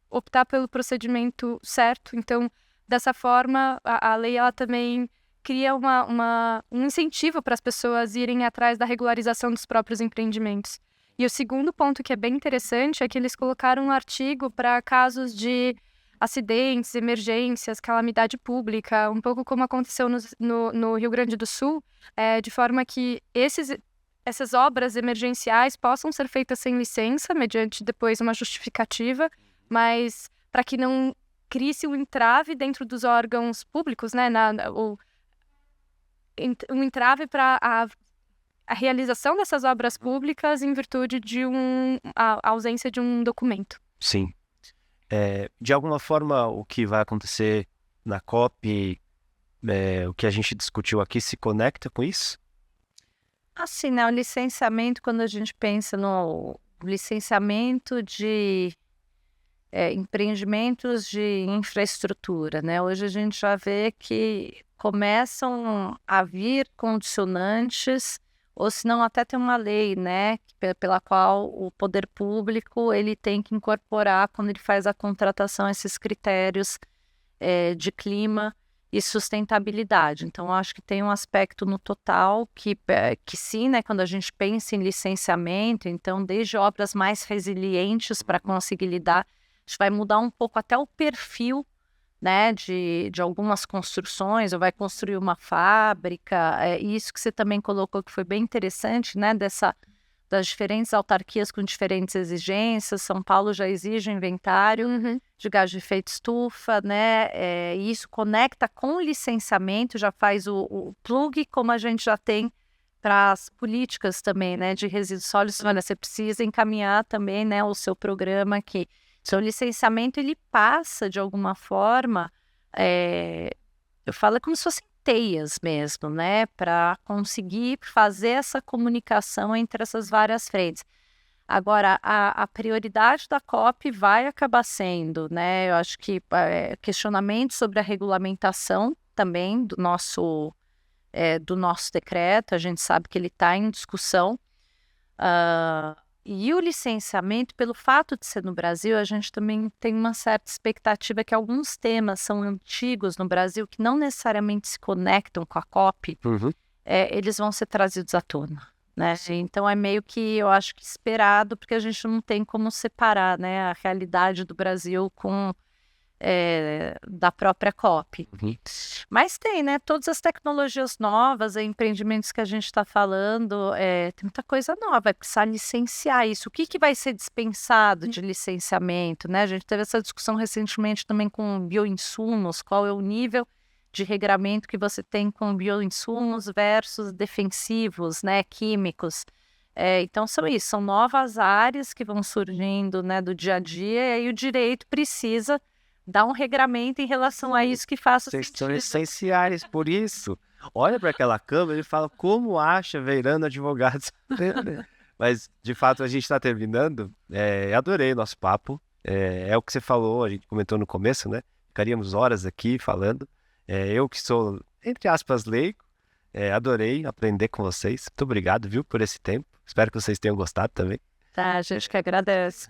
optar pelo procedimento certo. Então, dessa forma, a lei ela também cria um incentivo para as pessoas irem atrás da regularização dos próprios empreendimentos. E o segundo ponto que é bem interessante é que eles colocaram um artigo para casos de acidentes, emergências, calamidade pública, um pouco como aconteceu no Rio Grande do Sul, de forma que essas obras emergenciais possam ser feitas sem licença, mediante depois uma justificativa, mas para que não crie-se um entrave dentro dos órgãos públicos, né, um entrave para a realização dessas obras públicas em virtude de a ausência de um documento. Sim. De alguma forma, o que vai acontecer na COP, o que a gente discutiu aqui, se conecta com isso? Assim, né, o licenciamento, quando a gente pensa no licenciamento de empreendimentos de infraestrutura, né? Hoje a gente já vê que começam a vir condicionantes, ou se não até tem uma lei, né, pela qual o poder público ele tem que incorporar, quando ele faz a contratação, esses critérios de clima e sustentabilidade. Então, acho que tem um aspecto no total que sim, né, quando a gente pensa em licenciamento, então, desde obras mais resilientes para conseguir lidar, a gente vai mudar um pouco até o perfil, né, de algumas construções, ou vai construir uma fábrica, isso que você também colocou que foi bem interessante, né, das diferentes autarquias com diferentes exigências. São Paulo já exige um inventário de gás de efeito estufa, né, e isso conecta com o licenciamento, já faz o plug, como a gente já tem para as políticas também, né, de resíduos sólidos. Olha, você precisa encaminhar também, né, o seu programa aqui. Seu licenciamento, ele passa, de alguma forma, eu falo como se fossem teias mesmo, né, para conseguir fazer essa comunicação entre essas várias frentes. Agora, a prioridade da COP vai acabar sendo, né, eu acho que questionamento sobre a regulamentação também do nosso decreto, a gente sabe que ele está em discussão, e o licenciamento, pelo fato de ser no Brasil, a gente também tem uma certa expectativa que alguns temas são antigos no Brasil, que não necessariamente se conectam com a COP, eles vão ser trazidos à tona, né? Então é meio que, eu acho que esperado, porque a gente não tem como separar, né, a realidade do Brasil com da própria COP. Uhum. Mas tem, né? Todas as tecnologias novas, empreendimentos que a gente está falando, tem muita coisa nova, vai precisar licenciar isso. O que vai ser dispensado de licenciamento, né? A gente teve essa discussão recentemente também com bioinsumos, qual é o nível de regramento que você tem com bioinsumos versus defensivos, né? Químicos. Então são novas áreas que vão surgindo, né, do dia a dia, e aí o direito precisa dar um regramento em relação a isso que faça Vocês são sentido. essenciais por isso. Olha para aquela câmera e fala como acha Veirano Advogados. Mas, de fato, a gente está terminando. Adorei o nosso papo. É o que você falou, a gente comentou no começo, né? Ficaríamos horas aqui falando. Eu que sou, entre aspas, leigo, adorei aprender com vocês. Muito obrigado, viu, por esse tempo. Espero que vocês tenham gostado também. Tá, a gente que agradece.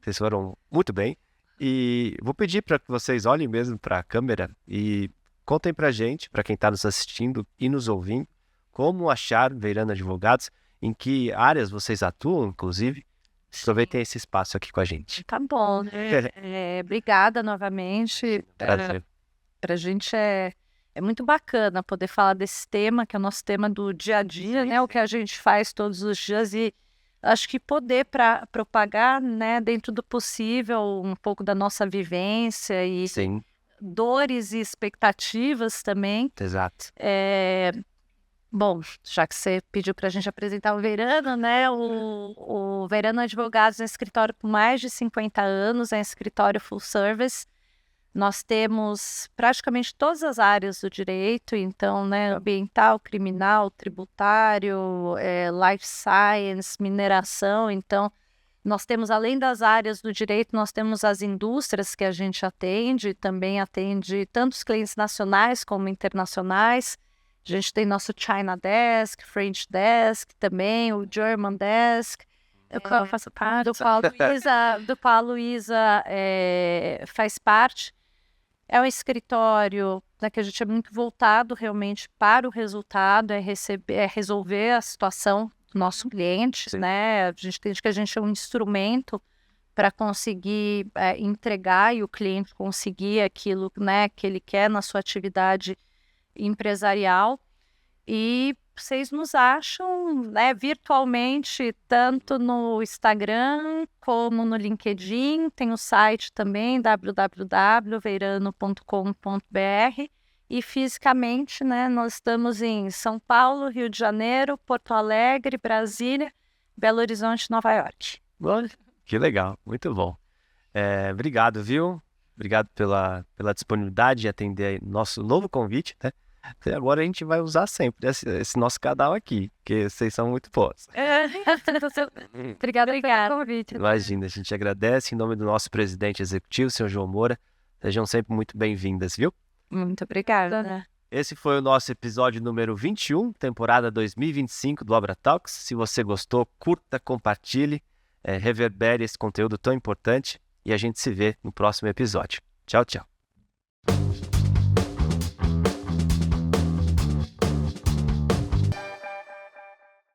Vocês foram muito bem. E vou pedir para que vocês olhem mesmo para a câmera e contem para a gente, para quem está nos assistindo e nos ouvindo, como achar Veirano Advogados, em que áreas vocês atuam, inclusive. Aproveitem esse espaço aqui com a gente. Tá bom. Obrigada novamente. Prazer. Para a gente é muito bacana poder falar desse tema, que é o nosso tema do dia a dia, né? O que a gente faz todos os dias, e acho que poder propagar, né, dentro do possível, um pouco da nossa vivência e Sim, dores e expectativas também. exato. Bom, já que você pediu para a gente apresentar o Veirano, né? O Veirano Advogados é um escritório com mais de 50 anos, é um escritório full service. Nós temos praticamente todas as áreas do direito, então, né, ambiental, criminal, tributário, life science, mineração. Então, nós temos, além das áreas do direito, nós temos as indústrias que a gente atende, também atende tanto os clientes nacionais como internacionais. A gente tem nosso China Desk, French Desk também, o German Desk. Eu faço parte, do qual a Luísa faz parte. É um escritório, né, que a gente é muito voltado realmente para o resultado, resolver a situação do nosso cliente, né? A gente entende que a gente é um instrumento para conseguir entregar e o cliente conseguir aquilo, né, que ele quer na sua atividade empresarial. E vocês nos acham, né, virtualmente, tanto no Instagram como no LinkedIn. Tem o site também, www.veirano.com.br. E fisicamente, né, nós estamos em São Paulo, Rio de Janeiro, Porto Alegre, Brasília, Belo Horizonte, Nova York. Olha, que legal, muito bom. Obrigado, viu? Obrigado pela disponibilidade de atender nosso novo convite, né? E agora a gente vai usar sempre esse nosso canal aqui, porque vocês são muito bons. Obrigada pelo convite. Imagina, a gente agradece em nome do nosso presidente executivo, senhor João Moura. Sejam sempre muito bem-vindas, viu? Muito obrigada. Esse foi o nosso episódio número 21, temporada 2025 do AbraTalks. Se você gostou, curta, compartilhe, reverbere esse conteúdo tão importante e a gente se vê no próximo episódio. Tchau, tchau.